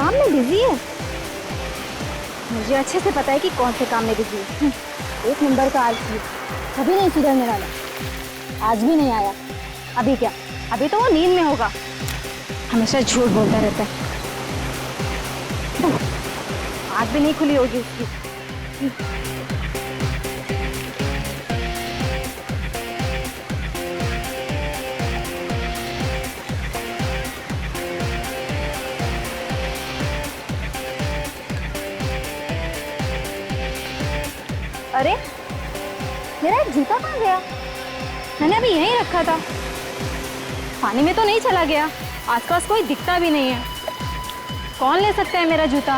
काम में बिजी है। मुझे अच्छे से पता है कि कौन से काम में बिजी है। एक नंबर का आलसी, कभी नहीं सुधरने वाला। आज भी नहीं आया। अभी क्या, अभी तो वो नींद में होगा। हमेशा झूठ बोलता रहता है। आँख भी नहीं खुली होगी उसकी। अरे मेरा एक जूता कहाँ गया? मैंने अभी यहीं रखा था। पानी में तो नहीं चला गया? आसपास कोई दिखता भी नहीं है। कौन ले सकता है मेरा जूता?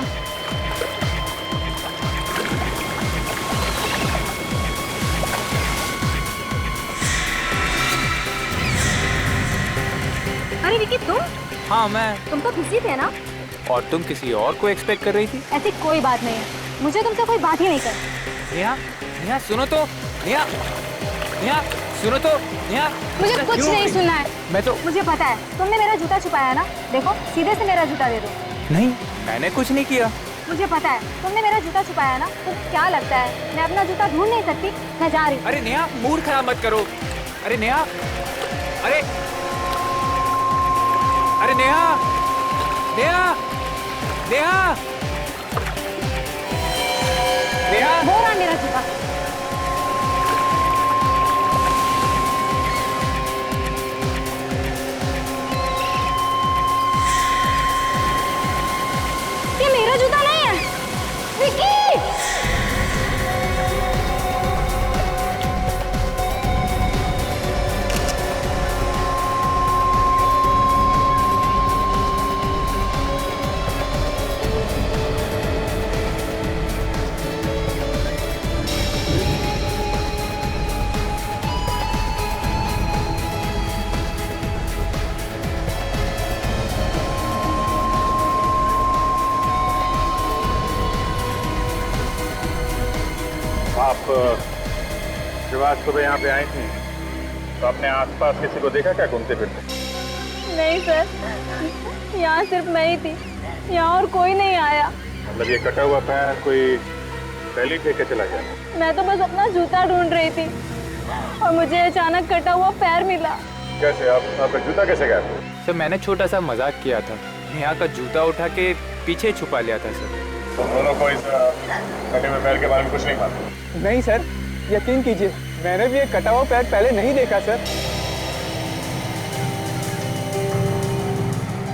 अरे विकी, तुम? हाँ मैं। तुम तो बिजी थे ना? और तुम किसी और को एक्सपेक्ट कर रही थी? ऐसी कोई बात नहीं है, मुझे तुमसे कोई बात ही नहीं करनी। नेहा, नेहा सुनो तो। नेहा, नेहा सुनो तो। नेहा, मुझे कुछ नहीं सुनना है। मैं तो, मुझे पता है तुमने मेरा जूता छुपाया ना। देखो, सीधे से मेरा जूता दे दो। नहीं, मैंने कुछ नहीं किया। मुझे पता है तुमने मेरा जूता छुपाया ना। तो क्या लगता है मैं अपना जूता ढूंढ नहीं सकती? मैं जा रही हूँ। अरे नेहा, मूड खराब मत करो। अरे नेहा, अरे अरे नेहा, नेहा, नेहा, नेहा। वो रहा मेरा जूता। ये मेरा जूता नहीं है विकी। आप जब आज सुबह यहाँ पे आई थी तो आपने आसपास किसी को देखा क्या घूमते फिरते? नहीं सर, यहाँ सिर्फ मैं ही थी। यहाँ और कोई नहीं आया। मतलब ये कटा हुआ पैर कोई पहले फेंके चला गया? मैं तो बस अपना जूता ढूंढ रही थी और मुझे अचानक कटा हुआ पैर मिला। कैसे? आपका जूता कैसे गया? सर मैंने छोटा सा मजाक किया था। नेहा का जूता उठा के पीछे छुपा लिया था सर। तो दोनों को इस कटे हुए पैर के बारे में कुछ नहीं मालूम? नहीं सर, यकीन कीजिए मैंने भी एक कटा हुआ पैर पहले नहीं देखा सर।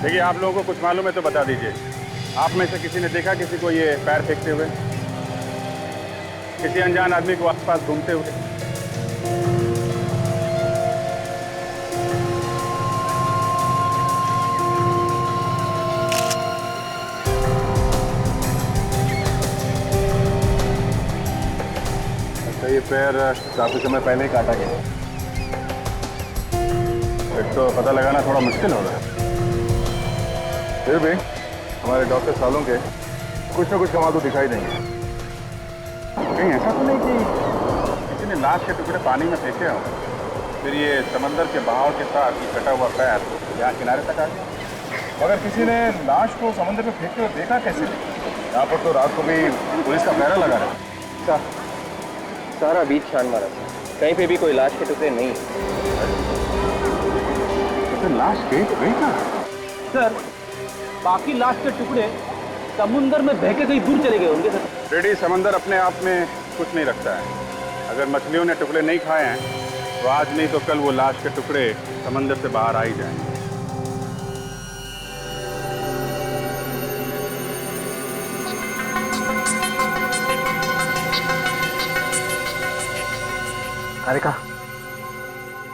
देखिए, आप लोगों को कुछ मालूम है तो बता दीजिए। आप में से किसी ने देखा किसी को ये पैर फेंकते हुए? किसी अनजान आदमी को आसपास घूमते हुए? ये पैर काफी समय पहले ही काटा गया। एक तो पता लगाना थोड़ा मुश्किल हो रहा है। फिर भी हमारे डॉक्टर सालों के कुछ ना कुछ कमाल तो दिखाई देंगे। कहीं ऐसा तो नहीं कि किसी ने लाश के टुकड़े पानी में फेंके हो, फिर ये समंदर के बहाव के साथ ये कटा हुआ पैर यहाँ किनारे तक आ गया? मगर किसी ने लाश को समंदर में फेंकते हुए देखा कैसे? यहाँ पर तो रात को भी पुलिस का पहरा लगा रहा है। सारा बीच छान मारा, कहीं पे भी कोई लाश के टुकड़े नहीं। तो लाश गई तो गई कहाँ? सर बाकी लाश के टुकड़े समुंदर में बह के कहीं दूर चले गए होंगे सर। रेडी, समंदर अपने आप में कुछ नहीं रखता है। अगर मछलियों ने टुकड़े नहीं खाए हैं तो आज नहीं तो कल वो लाश के टुकड़े समंदर से बाहर आ ही जाएंगे। हारिका,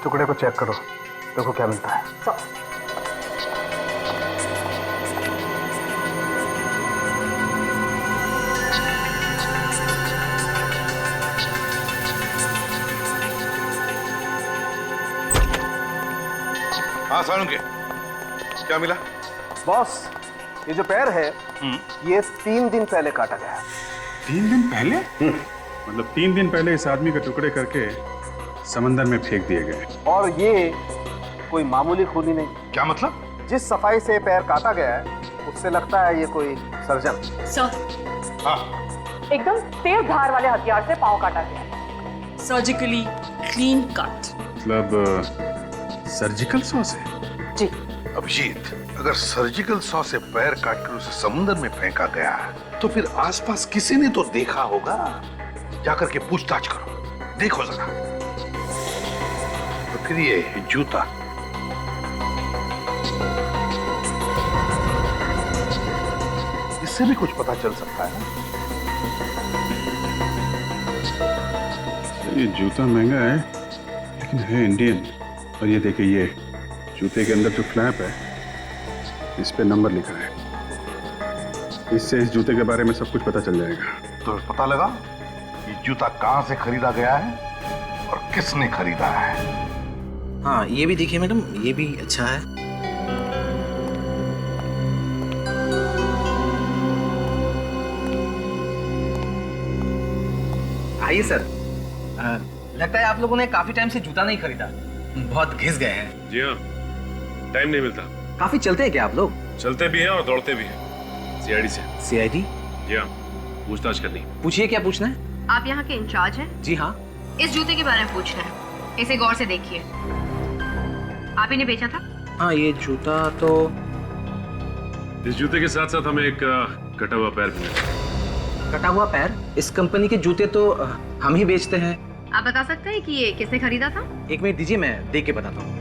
टुकड़े को चेक करो, देखो क्या मिलता है। हाँ सालुंके, क्या मिला? बॉस, ये जो पैर है ये 3 दिन पहले काटा गया है। 3 दिन पहले? मतलब 3 दिन पहले इस आदमी के टुकड़े करके समंदर में फेंक दिए गए। और ये कोई मामूली खूनी नहीं। क्या मतलब? जिस सफाई से पैर काटा गया है उससे लगता है ये कोई सर्जन। सर, हाँ, एकदम तेज धार वाले हथियार से पांव काटा गया। Surgically clean cut. मतलब सर्जिकल सॉ से? जी। अभिजीत, अगर सर्जिकल सॉ से पैर काटकर उसे समुद्र में फेंका गया तो फिर आसपास किसी ने तो देखा होगा। जाकर के पूछताछ करो, देखो जरा। तो फिर ये जूता, इससे भी कुछ पता चल सकता है ना। ये जूता महंगा है लेकिन है इंडियन। और ये देखिए, ये जूते के अंदर जो फ्लैप है इस पे नंबर लिखा है। इससे इस जूते के बारे में सब कुछ पता चल जाएगा। तो पता लगा ये जूता कहां से खरीदा गया है और किसने खरीदा है। हाँ, ये भी देखिए मैडम, ये भी अच्छा है। आइए सर। लगता है आप लोगों ने काफी टाइम से जूता नहीं खरीदा, बहुत घिस गए हैं। जी हाँ, टाइम नहीं मिलता। काफी चलते हैं क्या आप लोग? चलते भी हैं और दौड़ते भी हैं। सीआईडी से। सीआईडी? जी हाँ, पूछताछ करनी। पूछिए, क्या पूछना है? आप यहाँ के इंचार्ज हैं? जी हाँ। इस जूते के बारे में पूछना है, इसे गौर से देखिए। आप ही ने बेचा था? हाँ, ये जूता तो इस जूते के साथ साथ हमें एक कटा हुआ पैर भी मिला। कटा हुआ पैर? इस कंपनी के जूते तो हम ही बेचते हैं। आप बता सकते हैं कि ये किसने खरीदा था? एक मिनट दीजिए, मैं देख के बताता हूँ।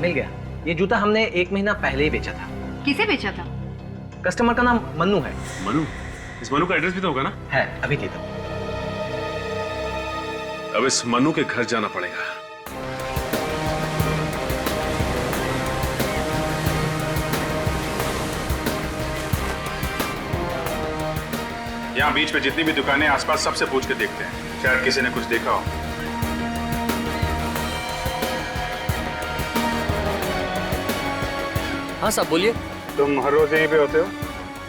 मिल गया। ये जूता हमने 1 महीना पहले ही बेचा था। किसे बेचा था? कस्टमर का नाम मन्नू है। मनु? इस मनु का एड्रेस भी तो होगा ना? है, अभी देता हूँ। अब इस मनु के घर जाना पड़ेगा। यहाँ बीच पे जितनी भी दुकानें आसपास सबसे पूछ के देखते हैं, शायद किसी ने कुछ देखा हो। हाँ साहब, बोलिए। तुम हर रोज यहीं पे होते हो?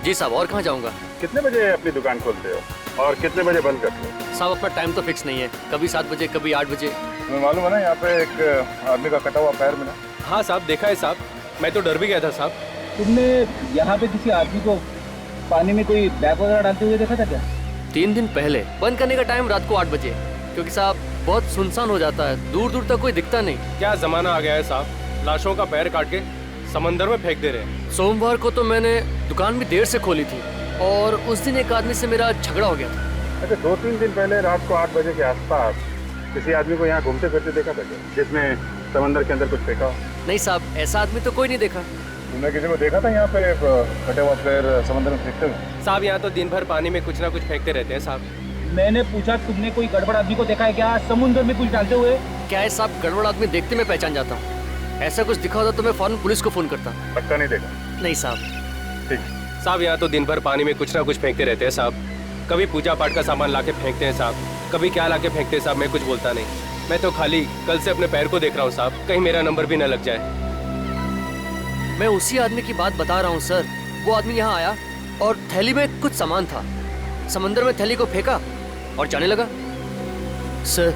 जी साहब, और कहाँ जाऊँगा। कितने बजे अपनी दुकान खोलते हो और कितने बजे बंद करते हो? साहब, अपना टाइम तो फिक्स नहीं है, कभी 7 बजे कभी 8 बजे। तुम्हें मालूम है ना, यहाँ पे एक आदमी का कटा हुआ पैर मिला। हाँ साहब, देखा है साहब, मैं तो डर भी गया था साहब। तुमने यहाँ पे किसी आदमी को पानी में कोई बैग वगैरह डालते हुए देखा था क्या? 3 दिन पहले। बंद करने का टाइम रात को 8 बजे, क्योंकि साहब बहुत सुनसान हो जाता है, दूर दूर तक कोई दिखता नहीं। क्या जमाना आ गया है साहब, लाशों का पैर काट के समंदर में फेंक दे रहे हैं। सोमवार को तो मैंने दुकान भी देर से खोली थी और उस दिन एक आदमी से मेरा झगड़ा हो गया था। अच्छा, 2-3 दिन पहले रात को 8 बजे के आसपास किसी आदमी को यहाँ घूमते फिरते देखा था क्या, जिसने समंदर के अंदर कुछ फेंका हो? नहीं साहब, ऐसा आदमी तो कोई नहीं देखा। तुमने किसी को देखा था यहाँ पे कटे हुआ पैर समंदर में फेंकते हुए? साहब, यहाँ तो दिन भर पानी में कुछ ना कुछ फेंकते रहते हैं साहब। मैंने पूछा, तुमने कोई गड़बड़ आदमी को देखा है क्या समुद्र में कुछ डालते हुए? क्या है साहब, गड़बड़ आदमी देखते मैं पहचान जाता हूँ। ऐसा कुछ दिखा होता तो मैं फौरन पुलिस को फोन करता। पक्का नहीं देखा? नहीं साहब। ठीक साहब, यहाँ तो दिन भर पानी में कुछ ना कुछ फेंकते रहते हैं साहब। कभी पूजा पाठ का सामान लाके फेंकते हैं साहब, कभी क्या लाके फेंकते हैं साहब, मैं कुछ बोलता नहीं। मैं तो खाली कल से अपने पैर को देख रहा हूँ साहब, कहीं मेरा नंबर भी न लग जाए। मैं उसी आदमी की बात बता रहा हूँ सर। वो आदमी यहाँ आया और थैली में कुछ सामान था, समंदर में थैली को फेंका और जाने लगा। सर,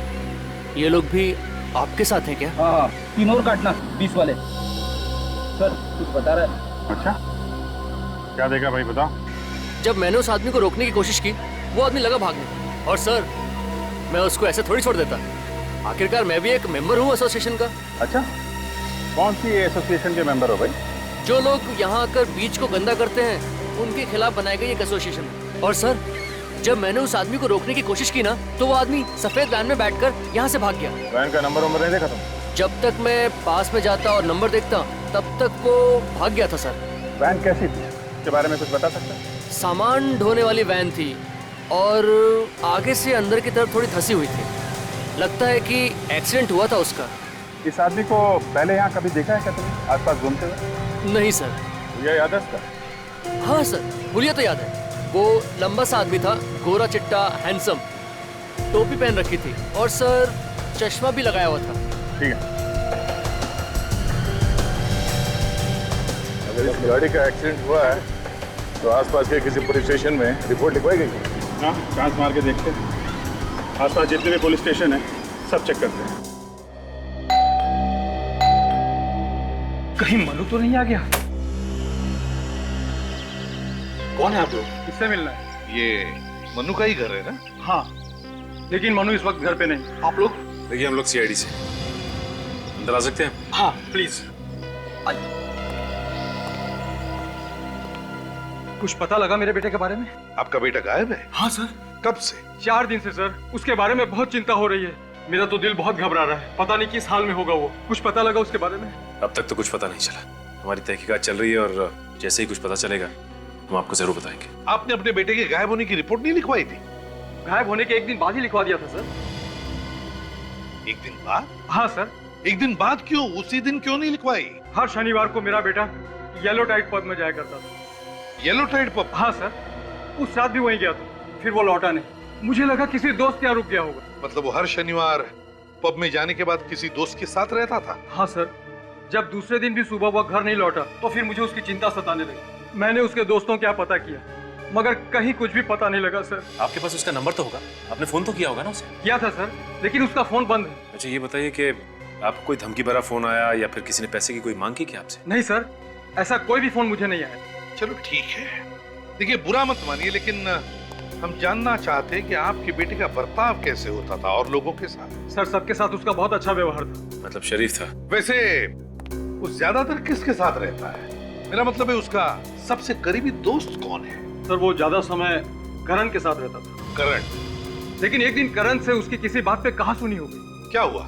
ये लोग भी आपके साथ हैं क्या? हाँ, 3 और काटना 20 वाले। सर, कुछ बता रहा है। अच्छा, क्या देखा भाई, बताओ। जब मैंने उस आदमी को रोकने की कोशिश की, वो आदमी लगा भागने। और सर, मैं उसको ऐसे थोड़ी छोड़ देता, आखिरकार मैं भी एक मेंबर हूँ एसोसिएशन का। अच्छा, कौन सी एसोसिएशन के मेंबर हो भाई? जो लोग यहाँ आकर बीच को गंदा करते हैं, उनके खिलाफ बनाई गई एक एसोसिएशन है। और सर, जब मैंने उस आदमी को रोकने की कोशिश की ना, तो वो आदमी सफेद वैन में बैठकर यहाँ से भाग गया। वैन का नंबर नहीं देखा तुम? जब तक मैं पास में जाता और नंबर देखता, तब तक वो भाग गया था सर। वैन कैसी थी, इसके बारे में कुछ बता सकते हैं? सामान ढोने वाली वैन थी और आगे से अंदर की तरफ थोड़ी धसी हुई थी। लगता है कि एक्सीडेंट हुआ था उसका। इस आदमी को पहले यहाँ कभी देखा है क्या तुमने, आसपास घूमते हुए? नहीं सर। ये याद है इसका? हाँ सर, हुलिया तो याद है। वो लंबा सा आदमी था, गोरा चिट्टा, हैंडसम, टोपी पहन रखी थी और सर चश्मा भी लगाया हुआ था। ठीक है, अगर इस गाड़ी का एक्सीडेंट हुआ है तो आसपास के किसी पुलिस स्टेशन में रिपोर्ट लिखवाई गई? हाँ, चांस मार के देखते हैं। आसपास जितने भी पुलिस स्टेशन है सब चेक करते हैं। कहीं मनु तो नहीं आ गया? कौन है आप लोग? किससे मिलना है? ये मनु का ही घर है ना? हाँ, लेकिन मनु इस वक्त घर पे नहीं। आप लोग? देखिए हम लोग सीआईडी से अंदर आ सकते हैं? हाँ प्लीज। कुछ पता लगा मेरे बेटे के बारे में? आपका बेटा गायब है? हाँ सर। कब से? 4 दिन से सर। उसके बारे में बहुत चिंता हो रही है। मेरा तो दिल बहुत घबरा रहा है। पता नहीं किस हाल में होगा वो। कुछ पता लगा उसके बारे में? अब तक तो कुछ पता नहीं चला। हमारी तहकीकात चल रही है और जैसे ही कुछ पता चलेगा हम आपको जरूर बताएंगे। आपने अपने बेटे के गायब होने की रिपोर्ट नहीं लिखवाई थी? गायब होने के 1 दिन बाद ही लिखवा दिया था सर। 1 दिन बाद? हाँ सर। 1 दिन बाद क्यों? उसी दिन क्यों नहीं लिखवाई? हर शनिवार को मेरा बेटा येलो टाइड पब में जाया करता था। Yellow tide pub? हाँ सर। उस रात भी वहीं गया था, फिर वो लौटा नहीं। मुझे लगा किसी दोस्त के यहाँ रुक गया होगा। मतलब वो हर शनिवार पब में जाने के बाद किसी दोस्त के साथ रहता था? हाँ सर। जब दूसरे दिन भी सुबह वह घर नहीं लौटा तो फिर मुझे उसकी चिंता सताने लगी। मैंने उसके दोस्तों क्या पता किया, मगर कहीं कुछ भी पता नहीं लगा सर। आपके पास उसका नंबर तो होगा? आपने फोन तो किया होगा ना उसे? किया था सर, लेकिन उसका फोन बंद है। अच्छा ये बताइए कि आपको कोई धमकी भरा फोन आया या फिर किसी ने पैसे की कोई मांग की क्या आपसे? नहीं सर, ऐसा कोई भी फोन मुझे नहीं आया। चलो ठीक है, देखिए बुरा मत मानिए, लेकिन हम जानना चाहते हैं कि आपके बेटे का बर्ताव कैसे होता था और लोगों के साथ? सर सबके साथ उसका बहुत अच्छा व्यवहार था। मतलब शरीफ था? वैसे वो ज्यादातर किसके साथ रहता है? मेरा मतलब है उसका सबसे करीबी दोस्त कौन है? सर वो ज्यादा समय करण के साथ रहता था। करण? लेकिन एक दिन करण से उसकी किसी बात पे कहासुनी हो गई। क्या हुआ?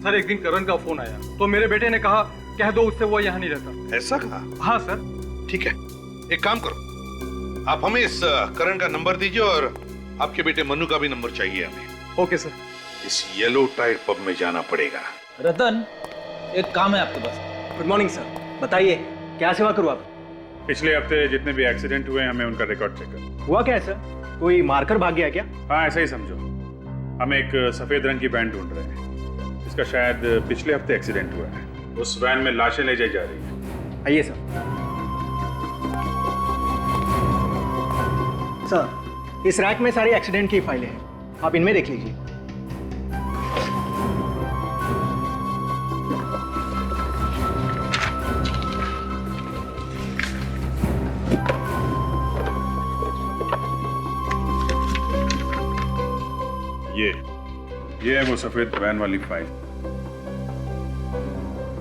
सर एक दिन करण का फोन आया तो मेरे बेटे ने कहा कह दो उससे वो यहाँ नहीं रहता। ऐसा कहा? हाँ सर। ठीक है, एक काम करो, आप हमें इस करण का नंबर दीजिए और आपके बेटे मनु का भी नंबर चाहिए हमें। Okay sir. इस येलो टाइड पब में जाना पड़ेगा। रतन, एक काम है आपके पास। गुड मॉर्निंग सर, बताइए क्या सेवा करूँ आप? पिछले हफ्ते जितने भी एक्सीडेंट हुए हमें उनका रिकॉर्ड चेक कर। हुआ क्या है सर? कोई मारकर भाग गया क्या? हाँ ऐसा ही समझो। हम एक सफेद रंग की वैन ढूंढ रहे हैं, इसका शायद पिछले हफ्ते एक्सीडेंट हुआ है। उस वैन में लाशें ले जाई जा रही है। आइए सर। सर इस रैक में सारी एक्सीडेंट की फाइलें हैं, आप इनमें देख लीजिए। ये है वो सफेद वैन वाली फाइल।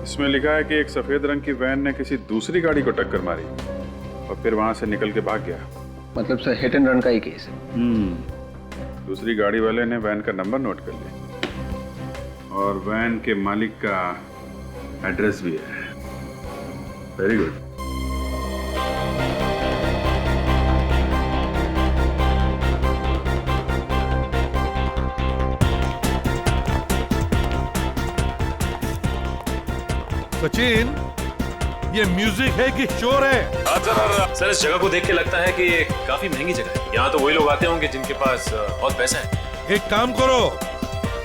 इसमें लिखा है कि एक सफेद रंग की वैन ने किसी दूसरी गाड़ी को टक्कर मारी और फिर वहां से निकल के भाग गया। मतलब सर हिट एंड रन का ही केस है। दूसरी गाड़ी वाले ने वैन का नंबर नोट कर लिया और वैन के मालिक का एड्रेस भी है। Very good. सचिन, ये म्यूजिक है कि शोर है? सर इस जगह को देख के लगता है कि ये काफी महंगी जगह है। यहाँ तो वही लोग आते होंगे जिनके पास बहुत पैसा है। एक काम करो,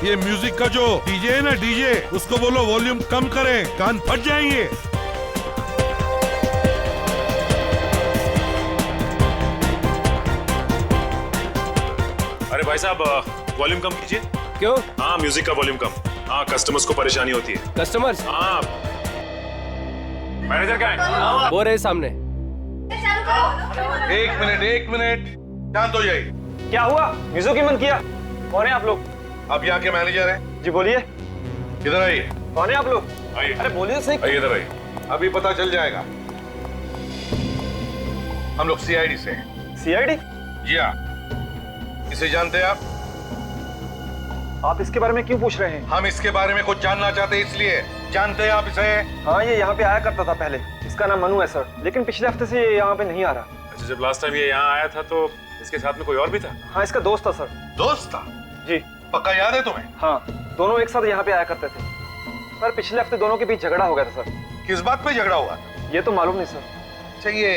ये म्यूजिक का जो डीजे है ना, डीजे, उसको बोलो वॉल्यूम कम करें, कान फट जाएंगे। अरे भाई साहब वॉल्यूम कम कीजिए। क्यों? हाँ म्यूजिक का वॉल्यूम कम। हाँ कस्टमर्स को परेशानी होती है। कस्टमर्स? हाँ मैनेजर कहाँ है? वो रहे सामने। एक मिनट, शांत हो जाइए। क्या हुआ? म्यूजिक ही बंद किया? कौन है आप लोग? आप यहाँ के मैनेजर हैं? जी बोलिए। इधर आइए। कौन है आप लोग? आइए। अरे बोलिए सही। आइए इधर आइए, अभी पता चल जाएगा। हम लोग सीआईडी से हैं। सीआईडी? जी हाँ। इसे जानते हैं आप? आप इसके बारे में क्यों पूछ रहे हैं? हम इसके बारे में कुछ जानना चाहते हैं, इसलिए। जानते हैं आप इसे? हाँ ये यहाँ पे आया करता था पहले। इसका नाम मनु है सर, लेकिन पिछले हफ्ते से ये यहाँ पे नहीं आ रहा। अच्छा जब लास्ट टाइम ये यहाँ आया था तो इसके साथ में कोई और भी था? हाँ इसका दोस्त था सर। दोस्त था? जी। पक्का याद है तुम्हें? हाँ दोनों एक साथ यहाँ पे आया करते थे। पर पिछले हफ्ते दोनों के बीच झगड़ा हो गया था सर। किस बात पे झगड़ा हुआ था? ये तो मालूम नहीं सर। अच्छा ये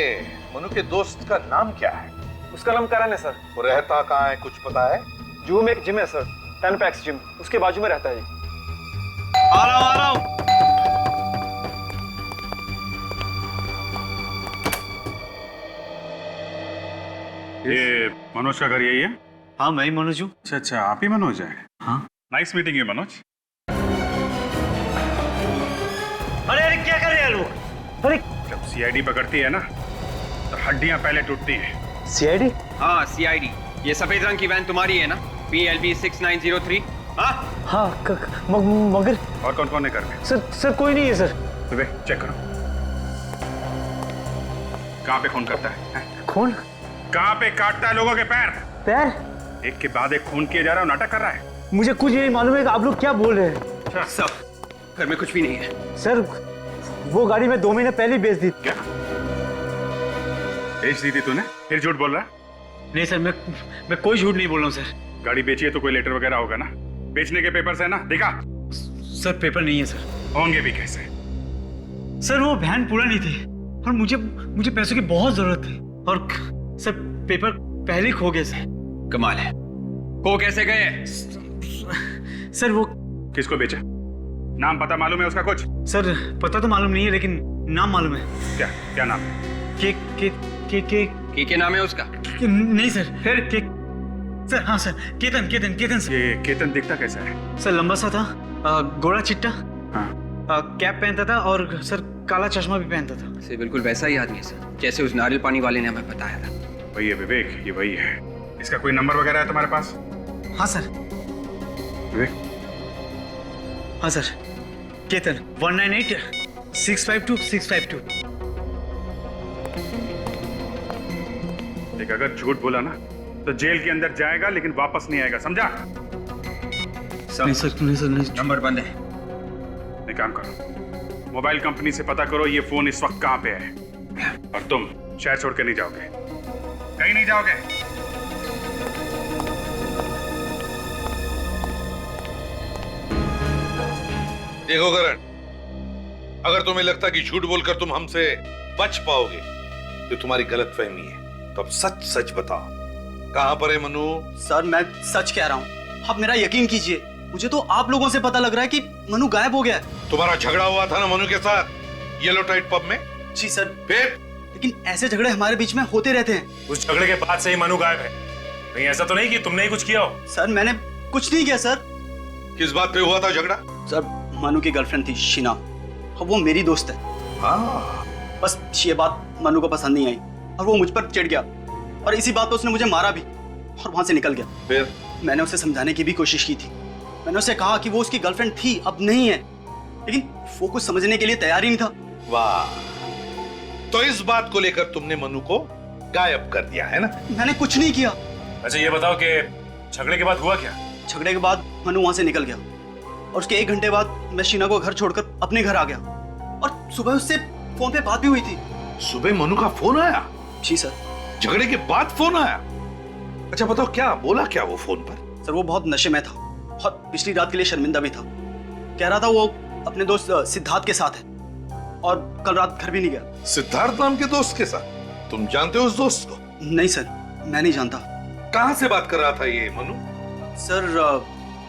मनु के दोस्त का नाम क्या है? उसका नाम करण है सर। वो रहता कहाँ है, कुछ पता है? जूहू में एक जिम है सर, 10 पैक्स जिम, उसके बाजू में रहता है। आ रहा हूँ। ये मनोज का घर यही है? हाँ मैं ही मनोज हूँ। अच्छा अच्छा, आप ही मनोज हैं? हाँ। नाइस मीटिंग है मनोज। अरे अरे क्या कर रहे हैं लोग? अरे जब सीआईडी पकड़ती है ना तो हड्डियां पहले टूटती हैं। सीआईडी? हाँ सीआईडी। ये सफेद रंग की वैन तुम्हारी है ना? PLB 6903। हाँ मगर और कौन कौन है घर में? सर कोई नहीं है सर। विवेक चेक करो, कहाँ पे खून करता है? खून? कहाँ पे काटता है लोगों के पैर? पैर? एक के बाद एक खून किया जा रहा है, नाटक कर रहा है। मुझे कुछ नहीं मालूम है कि आप लोग क्या बोल रहे हैं। सब घर में कुछ भी नहीं है सर। वो गाड़ी मैं 2 महीने पहले बेच दी। क्या बेच दी थी तूने? फिर झूठ बोल रहा? नहीं सर, मैं कोई झूठ नहीं बोल रहा हूँ सर। गाड़ी बेची है तो कोई लेटर वगैरह होगा ना? बेचने के पेपर्स है ना? दिखा। सर पेपर नहीं है सर। होंगे भी कैसे? सर वो वैन पूरा नहीं थी और मुझे पैसों की बहुत जरूरत थी और सर पेपर पहले ही खो गए सर। कमाल है, खो कैसे गए? सर वो किसको बेचा? नाम पता मालूम है उसका कुछ? सर पता तो मालूम नहीं है लेकिन नाम मालूम है। क्या क्या नाम है? के नाम है उसका? नहीं सर। फिर के सर? हाँ सर, केतन सर। ये केतन दिखता कैसा है? सर लंबा सा था, गोरा चिट्टा, हाँ। कैप पहनता था और सर काला चश्मा भी पहनता था। सर बिल्कुल वैसा ही आदमी है सर, जैसे उस नारियल पानी वाले ने हमें बताया था। वही है विवेक, ये वही है। इसका कोई नंबर वगैरह है तुम्हारे पास? हाँ सर। विवेक? हाँ सर, केतन 198 652 652। एक अगर झूठ बोला ना तो जेल के अंदर जाएगा लेकिन वापस नहीं आएगा, समझा? नहीं सर नहीं। नंबर बंद है। एक काम करो, मोबाइल कंपनी से पता करो ये फोन इस वक्त कहां पे है। और तुम शहर छोड़ के नहीं जाओगे, कहीं नहीं जाओगे। देखो करण, अगर तुम्हें लगता कि झूठ बोलकर तुम हमसे बच पाओगे तो तुम्हारी गलतफहमी है। तो अब सच सच बताओ, कहां पर है मनु? सर मैं सच कह रहा हूँ, आप मेरा यकीन कीजिए। मुझे तो आप लोगों से पता लग रहा है कि मनु गायब हो गया है। तुम्हारा झगड़ा हुआ था ना मनु के साथ येलो टाइट पब में? जी सर। फिर? लेकिन ऐसे झगड़े हमारे बीच में होते रहते हैं। उस झगड़े के बाद से ही मनु गायब है। कहीं ऐसा तो नहीं कि तुमने ही कुछ किया हो? सर मैंने कुछ नहीं किया सर। किस बात पे हुआ था झगड़ा? सर मनु की गर्लफ्रेंड थी शीना, वो मेरी दोस्त है। हाँ। बस ये बात मनु को पसंद नहीं आई और वो मुझ पर चिढ़ गया और इसी बात पे उसने मुझे मारा भी और वहां से निकल गया। फिर? मैंने उसे समझाने की भी कोशिश की थी। मैंने उसे कहा कि वो उसकी गर्लफ्रेंड थी, अब नहीं है, लेकिन वो कुछ समझने के लिए तैयार ही नहीं था। वाह, तो इस बात को लेकर तुमने मनु को गायब कर दिया है ना? मैंने कुछ नहीं किया। अच्छा ये बताओ कि झगड़े के बाद हुआ क्या? झगड़े के बाद मनु वहां से निकल गया और उसके 1 घंटे बाद मैं शीना को घर छोड़कर अपने घर आ गया और सुबह उससे फोन पे बात भी हुई थी। सुबह मनु का फोन आया? जी सर। झगड़े के बाद फोन आया? अच्छा बताओ क्या बोला क्या वो फोन पर? सर वो बहुत नशे में था और पिछली रात के लिए शर्मिंदा भी था। कह रहा था वो अपने दोस्त सिद्धार्थ के साथ है और कल रात घर भी नहीं गया। सिद्धार्थ नाम के दोस्त के साथ? तुम जानते हो उस दोस्त को? नहीं सर, मैं नहीं जानता। कहां से बात कर रहा था ये मनु? सर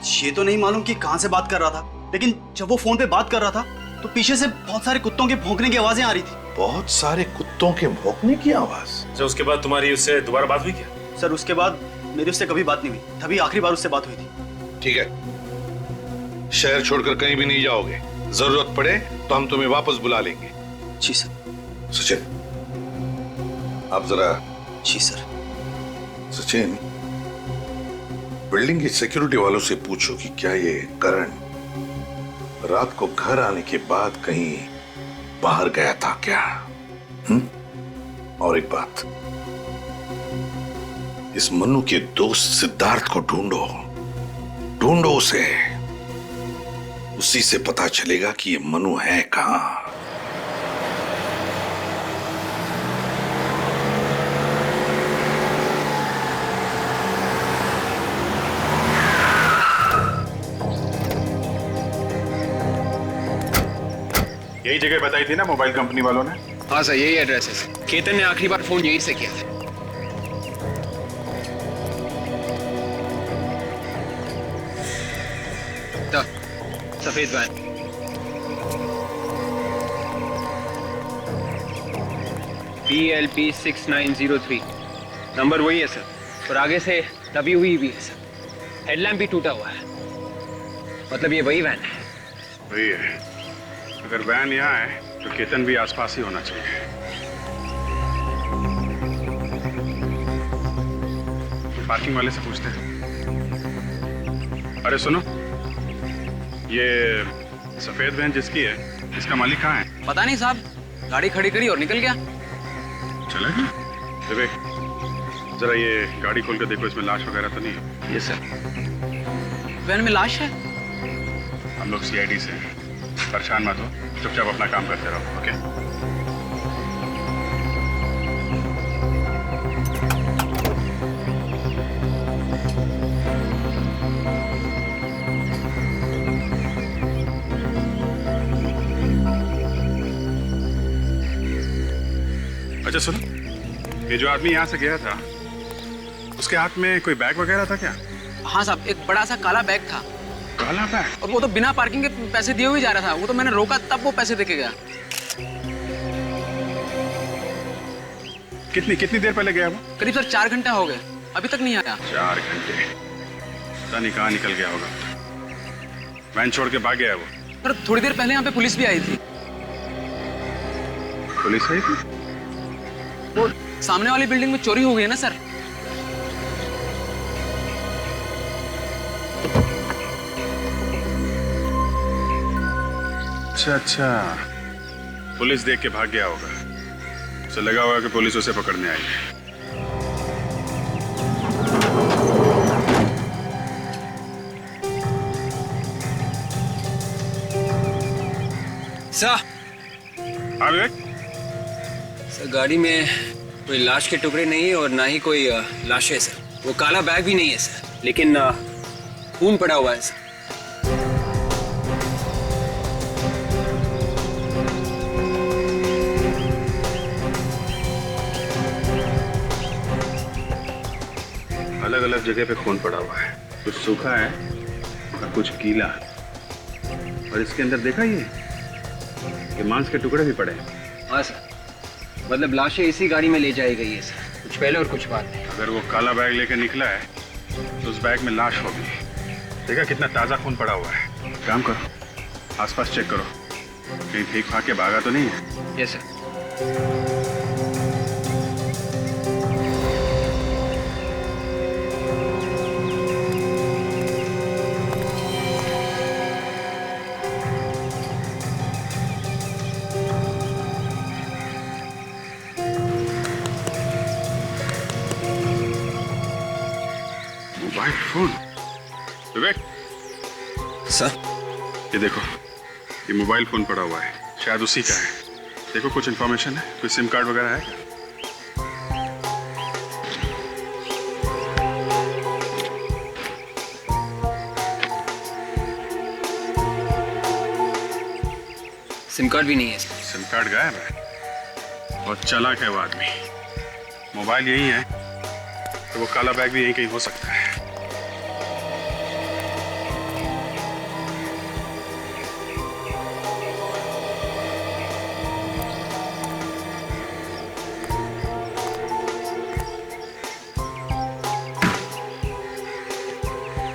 ये तो नहीं मालूम कि कहां से बात कर रहा था, लेकिन जब वो फोन पे बात कर रहा था तो पीछे से बहुत सारे कुत्तों के भौंकने की आवाजें आ रही थी। बहुत सारे कुत्तों के भौंकने की आवाज? अच्छा उसके बाद तुम्हारी उससे दोबारा बात हुई क्या? सर उसके बाद मेरी उससे कभी बात नहीं हुई, तभी आखिरी बार उससे बात हुई थी। ठीक है, शहर छोड़कर कहीं भी नहीं जाओगे, जरूरत पड़े तो हम तुम्हें वापस बुला लेंगे। जी सर। सचिन आप जरा। जी सर। सचिन, बिल्डिंग की सिक्योरिटी वालों से पूछो कि क्या ये करण रात को घर आने के बाद कहीं बाहर गया था क्या? और एक बात, इस मनु के दोस्त सिद्धार्थ को ढूंढो उसे। उसी से पता चलेगा कि ये मनु है कहां। यही जगह बताई थी ना मोबाइल कंपनी वालों ने? हाँ सर यही एड्रेस है। केतन ने आखिरी बार फोन यहीं से किया था। सफेद वैन। PLP 6903 नंबर वही है सर। और आगे से दबी हुई भी है सर। हेडलैम्प भी टूटा हुआ है। मतलब ये वही वैन है। वही है। अगर वैन यहाँ है तो केतन भी आसपास ही होना चाहिए। पार्किंग वाले से पूछते हैं। अरे सुनो, ये सफेद वैन जिसकी है, इसका मालिक कहाँ है? पता नहीं साहब, गाड़ी खड़ी करी और निकल गया। चला गया? विवेक, जरा ये गाड़ी खोल कर देखो, इसमें लाश वगैरह तो नहीं है? ये सर। वैन में लाश है? हम लोग सीआईडी से हैं। परेशान मत हो, चुपचाप अपना काम करते रहो, ओके? अच्छा सुनो, ये जो आदमी यहाँ से गया था, उसके हाथ में कोई बैग वगैरह था क्या? हाँ साहब, एक बड़ा सा काला बैग था। काला बैग? और वो तो बिना पार्किंग के पैसे दिए हुए जा रहा था। वो तो मैंने रोका तब वो पैसे देके गया। कितनी देर पहले गया वो? करीब सर 4 घंटे हो गए, अभी तक नहीं आया। 4 घंटे? पता नहीं कहाँ निकल गया होगा। वैन छोड़ के भाग गया है वो। पर थोड़ी देर पहले यहाँ पे पुलिस भी आई थी। पुलिस आई थी? वो सामने वाली बिल्डिंग में चोरी हो गई है ना सर। अच्छा, पुलिस देख के भाग गया होगा। उसे लगा होगा कि पुलिस उसे पकड़ने आई है। सर। हाँ विवेक? सर गाड़ी में कोई लाश के टुकड़े नहीं है और ना ही कोई लाश है सर। वो काला बैग भी नहीं है सर, लेकिन खून पड़ा हुआ है सर। अलग अलग जगह पे खून पड़ा हुआ है, कुछ सूखा है और कुछ गीला। और इसके अंदर देखा ये मांस के टुकड़े भी पड़े हैं। हाँ सर, मतलब लाशें इसी गाड़ी में ले जाई गई है सर, कुछ पहले और कुछ बाद में। अगर वो काला बैग लेकर निकला है तो उस बैग में लाश होगी। देखा कितना ताजा खून पड़ा हुआ है। काम करो, आसपास चेक करो, कहीं ठीक भाग के भागा तो नहीं है? Yes sir. Mobile phone? Vivek sir, ये देखो, ये मोबाइल फोन पड़ा हुआ है, शायद उसी का है। देखो कुछ इन्फॉर्मेशन है, कोई सिम कार्ड वगैरह है? सिम कार्ड भी नहीं है। सिम कार्ड गायब है। बहुत चालाक है वो आदमी। मोबाइल यही है तो वो काला बैग भी यहीं कहीं हो सकता है।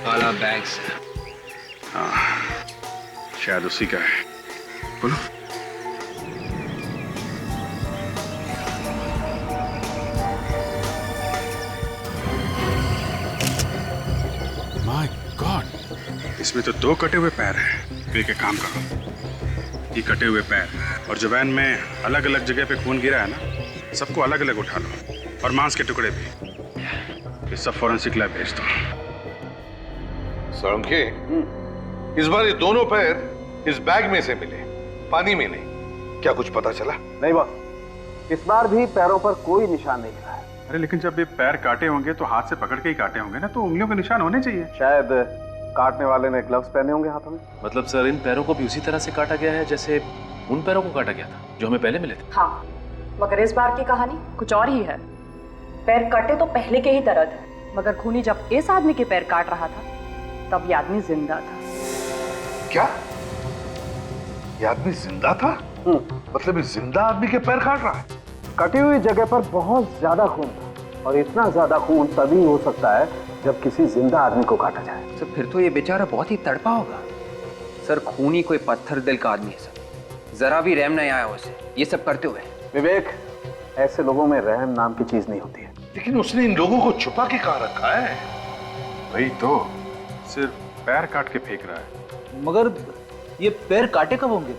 काला बैग सर। हाँ, शायद उसी का है। बोलो। माय गॉड, इसमें तो 2 कटे हुए पैर हैं। एक काम करो, ये कटे हुए पैर और जो वैन में अलग अलग जगह पे खून गिरा है ना, सबको अलग अलग उठा लो और मांस के टुकड़े भी। ये सब फॉरेंसिक लैब भेज दो। सड़के, इस बार ये दोनों पैर इस बैग में से मिले, पानी में नहीं। क्या कुछ पता चला? नहीं बॉस, इस बार भी पैरों पर कोई निशान नहीं मिला है। अरे लेकिन जब ये पैर काटे होंगे तो हाथ से पकड़ के ही काटे होंगे ना, तो उंगलियों के निशान होने चाहिए। शायद काटने वाले ने ग्लव्स पहने होंगे हाथों में। मतलब सर, इन पैरों को भी उसी तरह से काटा गया है जैसे उन पैरों को काटा गया था जो हमें पहले मिले थे। हाँ, मगर इस बार की कहानी कुछ और ही है। पैर कटे तो पहले के ही तरह थे, मगर खूनी जब इस आदमी के पैर काट रहा था तब ये आदमी जिंदा था। क्या? ये आदमी जिंदा था? मतलब इस जिंदा आदमी के पैर काट रहा है? कटी हुई जगह पर बहुत ज्यादा खून था, और इतना ज्यादा खून तभी हो सकता है जब किसी जिंदा आदमी को काटा जाए। सर फिर तो ये बेचारा बहुत ही तड़पा होगा। सर खूनी कोई पत्थर दिल का आदमी है सर, जरा भी रहम नहीं आया उसे ये सब करते हुए। विवेक, ऐसे लोगों में रहम नाम की चीज नहीं होती है। लेकिन उसने इन लोगों को छुपा के कहाँ रखा है? वही तो, सिर्फ पैर काट के फेंक रहा है। मगर ये पैर काटे कब होंगे?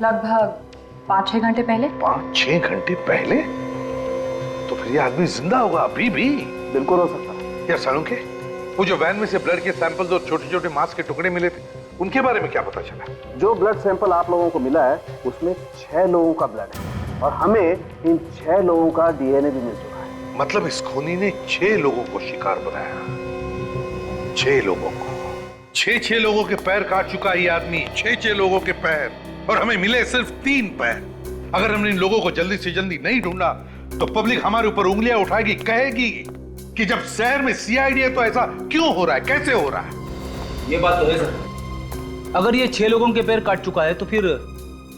लगभग 5-6 घंटे पहले। 5-6 घंटे पहले? तो फिर ये आदमी जिंदा होगा अभी भी? बिल्कुल हो सकता है। यार सालुंके, वो जो वैन में से ब्लड के सैंपल्स और छोटे छोटे मांस के टुकड़े मिले थे, उनके बारे में क्या पता चला? जो ब्लड सैंपल आप लोगों को मिला है उसमें 6 लोगों का ब्लड है और हमें इन 6 लोगों का डीएनए भी मिल चुका है। मतलब इस खूनी ने 6 लोगों को शिकार बनाया। 6 लोगों को, 6 लोगों के पैर काट चुका ये आदमी, 6 लोगों के पैर, और हमें मिले सिर्फ 3 पैर। अगर हमने इन लोगों को जल्दी से जल्दी नहीं ढूंढा तो पब्लिक हमारे ऊपर उंगलियां उठाएगी, कहेगी कि जब शहर में सीआईडी है तो ऐसा क्यों हो रहा है, कैसे हो रहा है? ये बात तो है सर। अगर ये 6 लोगों के पैर काट चुका है तो फिर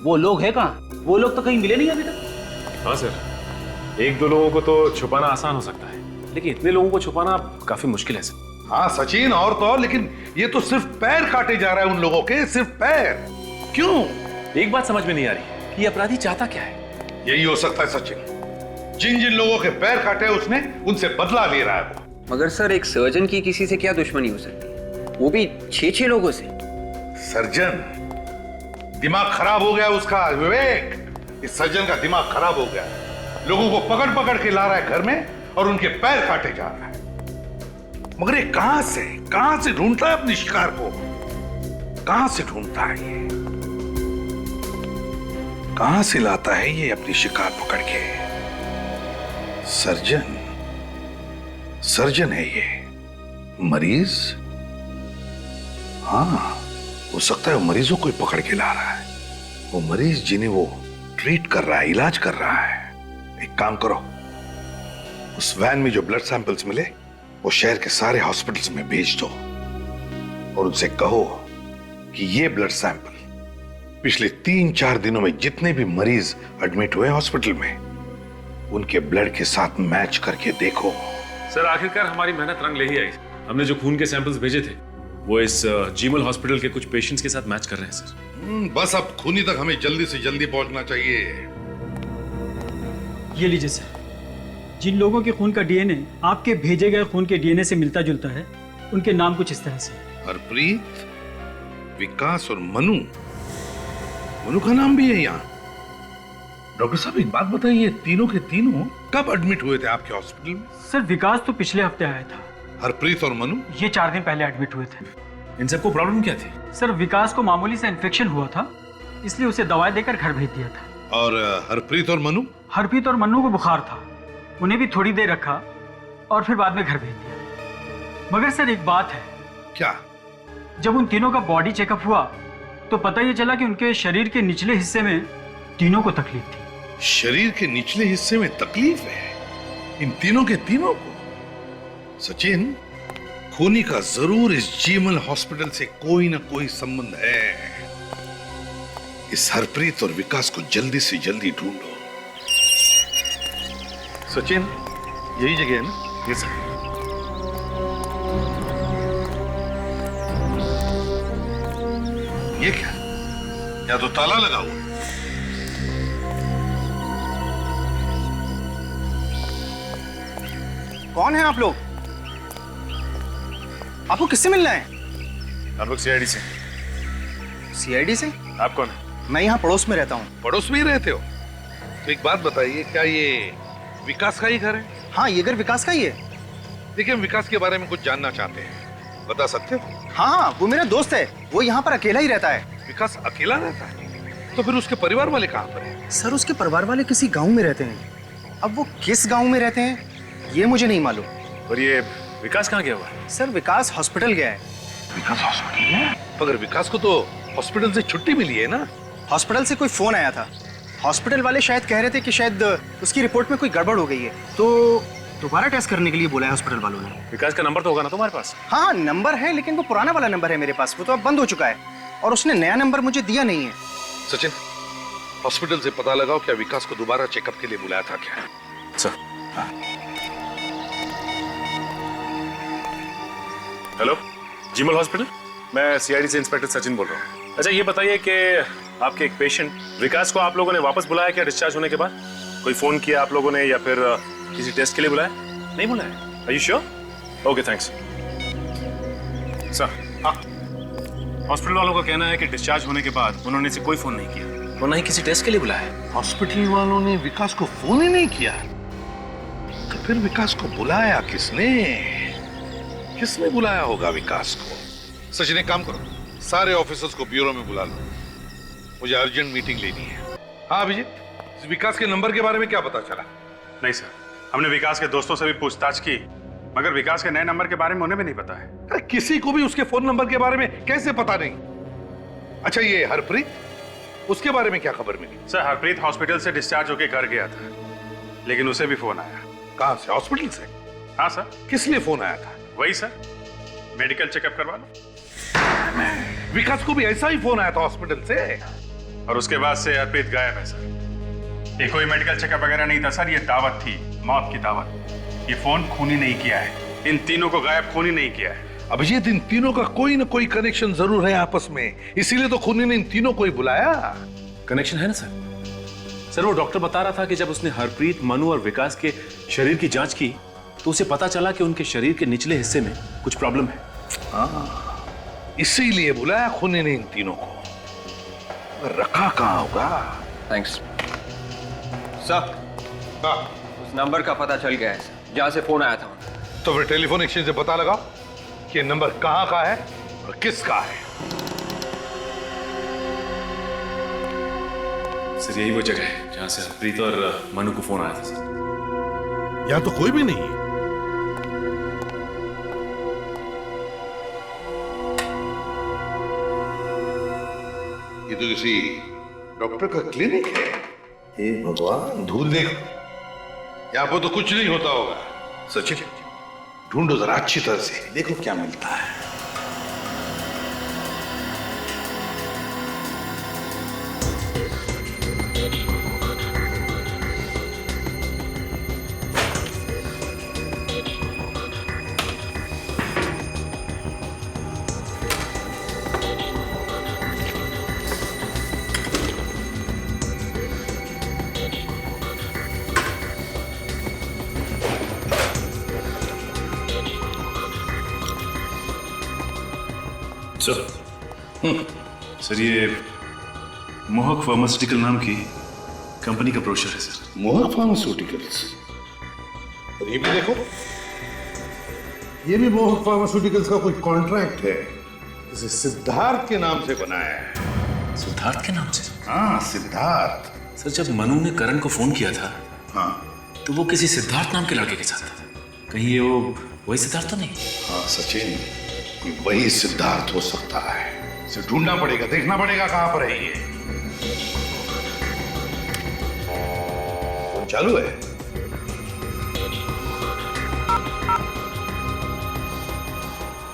वो लोग हैं कहाँ? वो लोग तो कहीं मिले नहीं अभी तक। हाँ सर, 1-2 लोगों को तो छुपाना आसान हो सकता है, लेकिन इतने लोगों को छुपाना काफी मुश्किल है सर। हाँ सचिन, और तो और, लेकिन ये तो सिर्फ पैर काटे जा रहा है उन लोगों के, सिर्फ पैर। क्यों? एक बात समझ में नहीं आ रही कि अपराधी चाहता क्या है। यही हो सकता है सचिन, जिन जिन लोगों के पैर काटे उसने, उनसे बदला ले रहा है वो। मगर सर एक सर्जन की किसी से क्या दुश्मनी हो सकती है, वो भी 6 लोगों से? सर्जन? दिमाग खराब हो गया उसका विवेक। इस सर्जन का दिमाग खराब हो गया, लोगों को पकड़ पकड़ के ला रहा है घर में और उनके पैर काटे जा रहा है। मगर ये कहां से ढूंढता है अपने शिकार को? कहां से ढूंढता है ये? कहां से लाता है ये अपनी शिकार पकड़ के? सर्जन है ये? मरीज? हाँ, हो सकता है वो मरीजों को पकड़ के ला रहा है, वो मरीज जिन्हें वो ट्रीट कर रहा है, इलाज कर रहा है। एक काम करो, उस वैन में जो ब्लड सैंपल्स मिले वो शहर के सारे हॉस्पिटल्स में भेज दो और उनसे कहो कि ये ब्लड सैंपल पिछले 3-4 दिनों में जितने भी मरीज एडमिट हुए हॉस्पिटल में उनके ब्लड के साथ मैच करके देखो। सर आखिरकार हमारी मेहनत रंग ले ही आई। हमने जो खून के सैंपल्स भेजे थे वो इस जीमल हॉस्पिटल के कुछ पेशेंट्स के साथ मैच कर रहे हैं सर। बस अब खूनी तक हमें जल्दी से जल्दी पहुंचना चाहिए। ये लीजिए सर, जिन लोगों के खून का डीएनए आपके भेजे गए खून के डीएनए से मिलता जुलता है, उनके नाम कुछ इस तरह से: हरप्रीत, विकास और मनु। मनु का नाम भी है यहाँ। डॉक्टर साहब एक बात बताइए, तीनों के तीनों कब एडमिट हुए थे आपके हॉस्पिटल में? सर विकास तो पिछले हफ्ते आया था। हरप्रीत और मनु? ये 4 दिन पहले एडमिट हुए थे। इन सबको प्रॉब्लम क्या थी? सर विकास को मामूली सा इन्फेक्शन हुआ था, इसलिए उसे दवाई देकर घर भेज दिया था। और हरप्रीत और मनु? हरप्रीत और मनु को बुखार था, उन्हें भी थोड़ी देर रखा और फिर बाद में घर भेज दिया। मगर सर एक बात है। क्या? जब उन तीनों का बॉडी चेकअप हुआ तो पता ये चला कि उनके शरीर के निचले हिस्से में तीनों को तकलीफ थी। शरीर के निचले हिस्से में तकलीफ है इन तीनों के तीनों को? सचिन, खूनी का जरूर इस जीमल हॉस्पिटल से कोई ना कोई संबंध है। इस हरप्रीत और विकास को जल्दी से जल्दी ढूंढो। सचिन, यही जगह है ना? Yes sir. ये क्या? या तो ताला लगा हुआ। कौन है आप लोग? आपको किससे मिलना है? हम लोग सीआईडी से। सीआईडी से? आप कौन है? मैं यहाँ पड़ोस में रहता हूँ। पड़ोस में ही रहते हो? तो एक बात बताइए, क्या ये विकास का ही घर है? हाँ, ये घर विकास का ही है। देखिए, हम विकास के बारे में कुछ जानना चाहते हैं, बता सकते हो? हाँ, वो मेरा दोस्त है, वो यहाँ पर अकेला ही रहता है। विकास अकेला रहता है? तो फिर उसके परिवार वाले कहाँ पर हैं? सर उसके परिवार वाले किसी गांव में रहते हैं। अब वो किस गांव में रहते हैं ये मुझे नहीं मालूम। और ये विकास कहाँ गया हुआ है? सर विकास हॉस्पिटल गया है। विकास हॉस्पिटल गया? मगर विकास को तो हॉस्पिटल से छुट्टी मिली है ना? हॉस्पिटल से कोई फोन आया था, हॉस्पिटल वाले शायद कह रहे थे कि शायद उसकी रिपोर्ट में कोई गड़बड़ हो गई है, तो दोबारा टेस्ट करने के लिए बोला है हॉस्पिटल वालों ने। विकास का नंबर तो होगा ना तुम्हारे पास? हाँ नंबर है, लेकिन वो पुराना वाला नंबर है मेरे पास, वो तो अब बंद हो चुका है और उसने नया नंबर मुझे दिया नहीं है। सचिन, हॉस्पिटल से पता लगाओ क्या विकास को दोबारा चेकअप के लिए बुलाया था क्या? सर। हाँ। हेलो, जीमल हॉस्पिटल। मैं सीआईडी से इंस्पेक्टर सचिन बोल रहा हूँ। अच्छा, ये बताइए कि आपके एक पेशेंट विकास को आप लोगों ने वापस बुलाया क्या डिस्चार्ज होने के बाद? कोई फोन किया आप लोगों ने या फिर किसी टेस्ट के लिए बुलाया? नहीं बुलाया? Are you sure? Okay, thanks sir. हाँ, हॉस्पिटल वालों का कहना है कि डिस्चार्ज होने के बाद उन्होंने इसे कोई फोन नहीं किया और ना ही किसी टेस्ट के लिए बुलाया। हॉस्पिटल वालों ने विकास को फोन ही नहीं किया, तो फिर विकास को बुलाया किसने? किसने बुलाया होगा विकास को? सचिन, एक काम करो, सारे ऑफिसर्स को ब्यूरो में बुला लो, मुझे अर्जेंट मीटिंग लेनी है। हाँ अभिजीत, विकास के नंबर के बारे में क्या पता चला? नहीं सर, हमने विकास के दोस्तों से भी पूछताछ की, मगर विकास के नए नंबर के बारे में उन्हें भी नहीं पता है। अरे किसी को भी उसके फोन नंबर के बारे में कैसे पता नहीं? अच्छा, ये हरप्रीत, उसके बारे में क्या खबर मिली? सर, हरप्रीत हॉस्पिटल से डिस्चार्ज होकर घर गया था, लेकिन उसे भी फोन आया। कहां से? हॉस्पिटल से? हाँ सर। किस लिए फोन आया था? वही सर, मेडिकल चेकअप करवा लो। विकास को भी ऐसा ही फोन आया था हॉस्पिटल से, और उसके बाद से हरप्रीत गायब है सर। ये कोई मेडिकल चेकअप वगैरह नहीं था सर, ये दावत थी, मौत की दावत। ये फोन खूनी नहीं किया है, इन तीनों को गायब खूनी नहीं किया है। अभिजीत, इन तीनों का कोई ना कोई कनेक्शन जरूर है आपस में, इसीलिए तो खूनी ने इन तीनों को ही बुलाया। कनेक्शन है ना सर? सर, वो डॉक्टर बता रहा था कि जब उसने हरप्रीत, मनु और विकास के शरीर की जांच की तो उसे पता चला कि उनके शरीर के निचले हिस्से में कुछ प्रॉब्लम है। इसीलिए बुलाया खूनी ने इन तीनों को। रखा कहां होगा? Thanks sir. उस नंबर का पता चल गया है सर, जहां से फोन आया था। तो फिर टेलीफोन एक्सचेंज से पता लगाओ कि नंबर कहां का है और किसका है। सर, यही वो जगह है जहां से हरप्रीत और मनु को फोन आया था सर। यहां तो कोई भी नहीं है। ये तो किसी डॉक्टर का क्लिनिक है। हे भगवान, धूल देखो, यहाँ पर तो कुछ नहीं होता होगा। सचिन, ढूंढो जरा अच्छी तरह से, देखो क्या मिलता है। सर, ये मोहक फार्मास्यूटिकल नाम की कंपनी का ब्रोशर है सर। मोहक फार्मास्यूटिकल्स? और ये भी देखो, ये भी मोहक फार्मास्यूटिकल्स का कोई कॉन्ट्रैक्ट है, इसे सिद्धार्थ के नाम से बनाया है। सिद्धार्थ के नाम से? हाँ, सिद्धार्थ। सर, जब मनु ने करण को फोन किया था, हाँ, तो वो किसी सिद्धार्थ नाम के लड़के के साथ था। कहीं ये वो वही सिद्धार्थ तो नहीं? हाँ सचिन, वही सिद्धार्थ हो सकता है। इसे ढूंढना पड़ेगा, देखना पड़ेगा कहां पर है ये। फोन चालू है।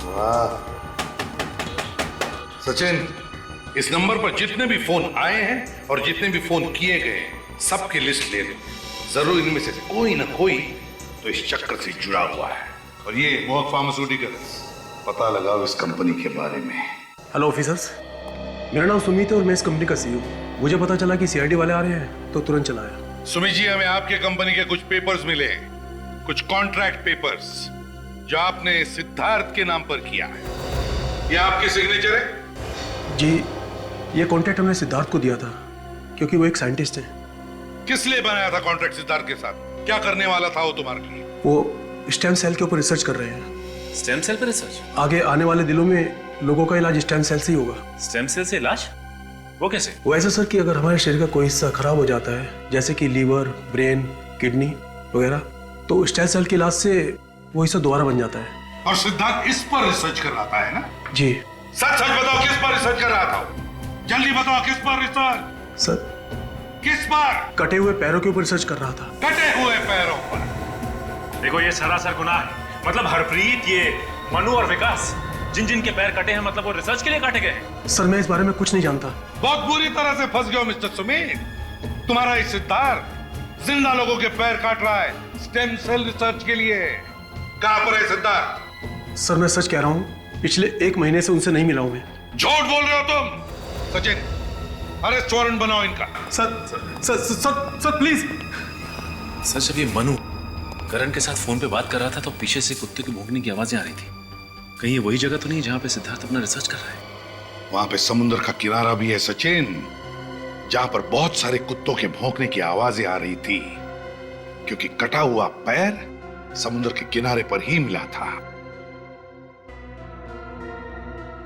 वाह सचिन, इस नंबर पर जितने भी फोन आए हैं और जितने भी फोन किए गए हैं, सबकी लिस्ट ले लो। जरूर इनमें से कोई ना कोई तो इस चक्कर से जुड़ा हुआ है। और ये मोहक फार्मास्यूटिकल्स, पता लगाओ इस कंपनी के बारे में। हेलो ऑफिसर्स, मेरा नाम सुमित है और मैं इस कंपनी का सीईओ। मुझे पता चला कि सीआईडी वाले आ रहे हैं तो तुरंत चला आया। सुमित जी, हमें आपके कंपनी के कुछ पेपर्स मिले, कुछ कॉन्ट्रैक्ट पेपर्स जो आपने सिद्धार्थ के नाम पर किया है। ये आपके सिग्नेचर है? जी, ये कॉन्ट्रैक्ट हमने सिद्धार्थ को दिया था क्योंकि वो एक साइंटिस्ट है। किस लिए बनाया था कॉन्ट्रैक्ट सिद्धार्थ के साथ? क्या करने वाला था वो तुम्हारे लिए? वो स्टेम सेल के ऊपर रिसर्च कर रहे हैं। स्टेम सेल पर रिसर्च? आगे आने वाले दिनों में लोगों का इलाज स्टेम सेल से ही होगा। स्टेम सेल से इलाज? वो कैसे? वो ऐसा सर कि अगर हमारे शरीर का कोई हिस्सा खराब हो जाता है, जैसे कि लीवर, ब्रेन, किडनी वगैरह, तो स्टेम सेल के इलाज से वो हिस्सा दोबारा बन जाता है। और सिद्धार्थ इस पर रिसर्च कर रहा था, है ना? जी। सच सच बताओ, किस पर रिसर्च कर रहा था? जल्दी बताओ, किस पर रिसर्च? सर, किस पर? कटे हुए पैरों के ऊपर रिसर्च कर रहा था। कटे हुए पैरों पर? देखो, ये सरासर गुनाह है। मतलब हरप्रीत, ये मनु और विकास, जिन जिन के पैर कटे हैं, मतलब वो रिसर्च के लिए काटे गए। सर, मैं इस बारे में कुछ नहीं जानता। बहुत बुरी तरह से फंस गए हो मिस्टर सुमित। तुम्हारा इस सिद्धार्थ जिंदा लोगों के पैर काट रहा है स्टेम सेल रिसर्च के लिए। कहां पर है सिद्धार्थ? सर, मैं सच कह रहा हूँ, पिछले 1 महीने से उनसे नहीं मिला हूं मैं। झूठ बोल रहे हो तुम। सचिन, अरेस्ट वारंट बनाओ इनका। Sir please. सर, जब ये मनु करण के साथ फोन पे बात कर रहा था तो पीछे से कुत्ते के भौंकने की आवाजें आ रही थी। कहीं ये वही जगह तो नहीं जहां पे सिद्धार्थ अपना रिसर्च कर रहा है? वहां पे समुद्र का किनारा भी है सचिन, जहां पर बहुत सारे कुत्तों के भौंकने की आवाजें आ रही थी, क्योंकि कटा हुआ पैर समुद्र के किनारे पर ही मिला था।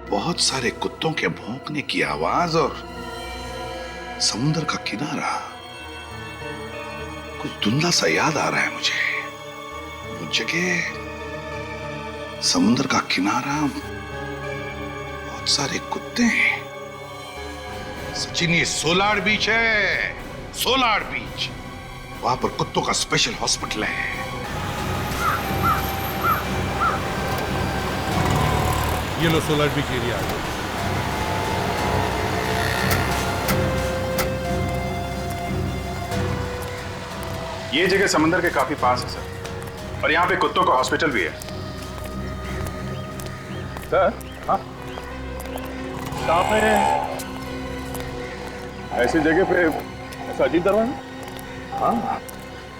बहुत सारे कुत्तों के भौंकने की आवाज और समुद्र का किनारा, कुछ धुंधला सा याद आ रहा है मुझे। वो जगह, समुद्र का किनारा, बहुत सारे कुत्ते हैं। सचिन, ये सोलार बीच है, सोलार बीच। वहां पर कुत्तों का स्पेशल हॉस्पिटल है। ये लो सोलार बीच एरिया आ गया। ये जगह समंदर के काफी पास है सर, और यहाँ पे कुत्तों का हॉस्पिटल भी है। सर, हाँ, कहाँ पे ऐसी जगह पे ऐसा अजीब दरवाजा? हाँ,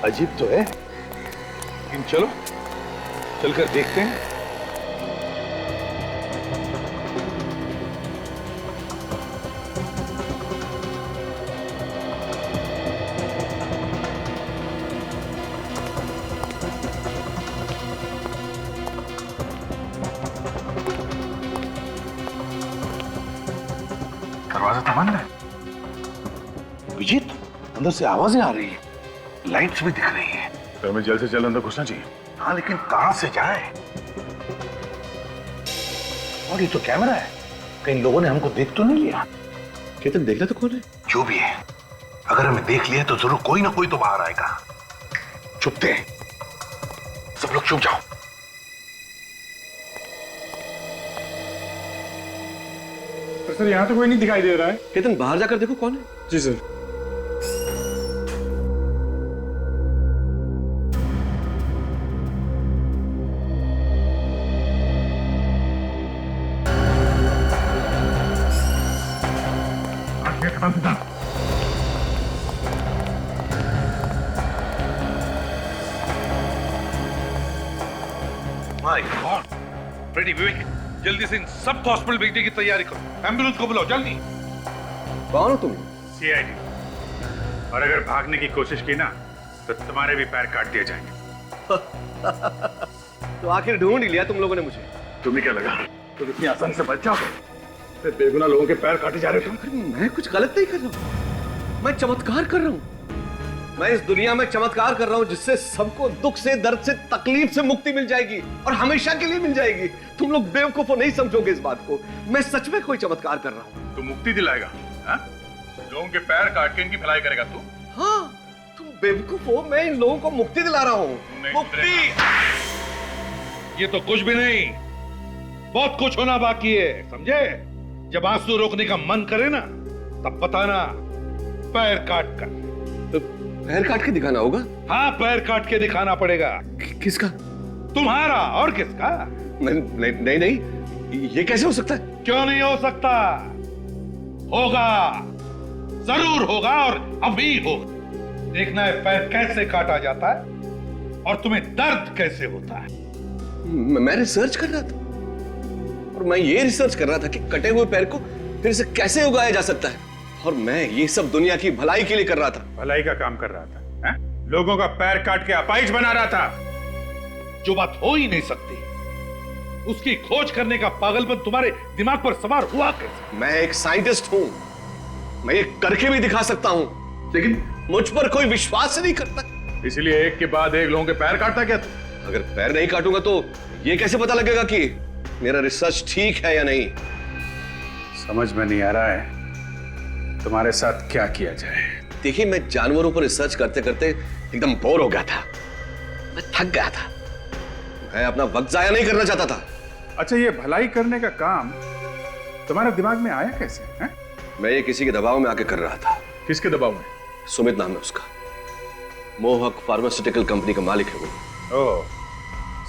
अजीब तो है, लेकिन चलो चलकर देखते हैं। दरवाजा तो बंद है। विजीत, अंदर से आवाजें आ रही है, लाइट्स भी दिख रही है। तो हमें जल्द से जल्द अंदर घुसना चाहिए। हाँ, लेकिन कहां से जाए? और ये तो कैमरा है, कहीं लोगों ने हमको देख तो नहीं लिया? केतन, देखना तो कौन है? जो भी है, अगर हमें देख लिया तो जरूर कोई ना कोई तो बाहर आएगा। चुपते, सब लोग चुप जाओ। सर, यहाँ तो कोई नहीं दिखाई दे रहा है। केतन, बाहर जाकर देखो कौन है। जी सर। माय गॉड, फ्रेडी, विवेक, जल्दी से इन सबको हॉस्पिटल भेजने की तैयारी करो। एम्बुलेंस को बुलाओ जल्दी। कौन हो तुम? सीआईडी। और अगर भागने की कोशिश की ना तो तुम्हारे भी पैर काट दिए जाएंगे। तो आखिर ढूंढ ही लिया तुम लोगों ने मुझे। तुम्हें क्या लगा तुम इतनी आसानी से बच जाओगे? फिर बेगुनाह लोगों के पैर काटे जा रहे हो तुम। मैं कुछ गलत नहीं कर रहा हूं, मैं चमत्कार कर रहा हूं। मैं इस दुनिया में चमत्कार कर रहा हूं जिससे सबको दुख से, दर्द से, तकलीफ से मुक्ति मिल जाएगी और हमेशा के लिए मिल जाएगी। तुम लोग बेवकूफ नहीं समझोगे इस बात को। मैं सच में कोई चमत्कार कर रहा हूं। तू मुक्ति दिलाएगा? लोगों के पैर काट के इनकी भलाई करेगा तू? हाँ, तुम बेवकूफ हो, मैं इन लोगों को मुक्ति दिला रहा हूं। मुक्ति? ये तो कुछ भी नहीं, बहुत कुछ होना बाकी है, समझे? जब आंसू रोकने का मन करे ना, तब बताना, पैर काट कर। तो पैर काट के दिखाना होगा? हाँ, पैर काट के दिखाना पड़ेगा। किसका? तुम्हारा, और किसका? नहीं नहीं, ये कैसे हो सकता है? क्यों नहीं हो सकता? होगा, जरूर होगा, और अभी होगा। देखना है पैर कैसे काटा जाता है और तुम्हें दर्द कैसे होता है। मैं रिसर्च कर रहा था, और मैं ये रिसर्च कर रहा था कि कटे हुए पैर को फिर से कैसे उगाया जा सकता है, और मैं ये सब दुनिया की भलाई के लिए कर रहा था। भलाई का काम कर रहा था, है? लोगों का पैर काट के अपाहिज बना रहा था। जो बात हो ही नहीं सकती, उसकी खोज करने का पागलपन तुम्हारे दिमाग पर सवार हुआ कैसे? मैं एक साइंटिस्ट हूं, मैं ये करके भी दिखा सकता हूं, लेकिन मुझ पर कोई विश्वास नहीं करता। इसलिए एक के बाद एक लोगों के पैर काटता क्या तू? अगर पैर नहीं काटूंगा तो ये कैसे पता लगेगा कि मेरा रिसर्च ठीक है या नहीं? समझ में नहीं आ रहा है तुम्हारे साथ क्या किया जाए। देखिए, मैं जानवरों पर रिसर्च करते करते एकदम बोर हो गया था, मैं थक गया था, मैं अपना वक्त जाया नहीं करना चाहता था। अच्छा, ये भलाई करने का काम तुम्हारे दिमाग में आया कैसे है? मैं ये किसी के दबाव में आके कर रहा था। किसके दबाव में? सुमित नाम है उसका, मोहक फार्मास्यूटिकल कंपनी का मालिक है वो। ओह,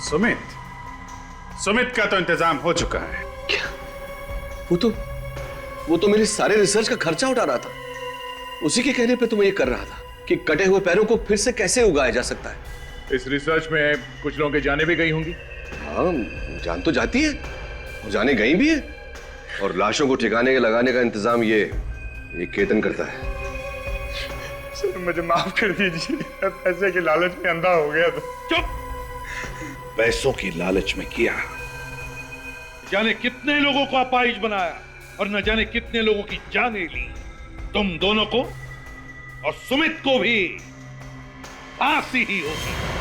सुमित। सुमित का तो इंतजाम हो चुका है। वो तो मेरे सारे रिसर्च का खर्चा उठा रहा था। उसी के कहने पे तो मैं ये कर रहा था कि कटे हुए पैरों को फिर से कैसे उगाया जा सकता है। इस रिसर्च में कुछ लोगों की जानें भी गई होंगी। हाँ, जान तो जाती है और जाने गई भी है। और लाशों को ठिकाने लगाने का इंतजाम ये केतन करता है। सर मुझे माफ कर दीजिए, पैसे के लालच में अंधा हो गया था। चुप! पैसों की लालच में किया। जाने कितने लोगों को अपाहिज बनाया और न जाने कितने लोगों की जानें ली। तुम दोनों को और सुमित को भी फांसी ही होगी।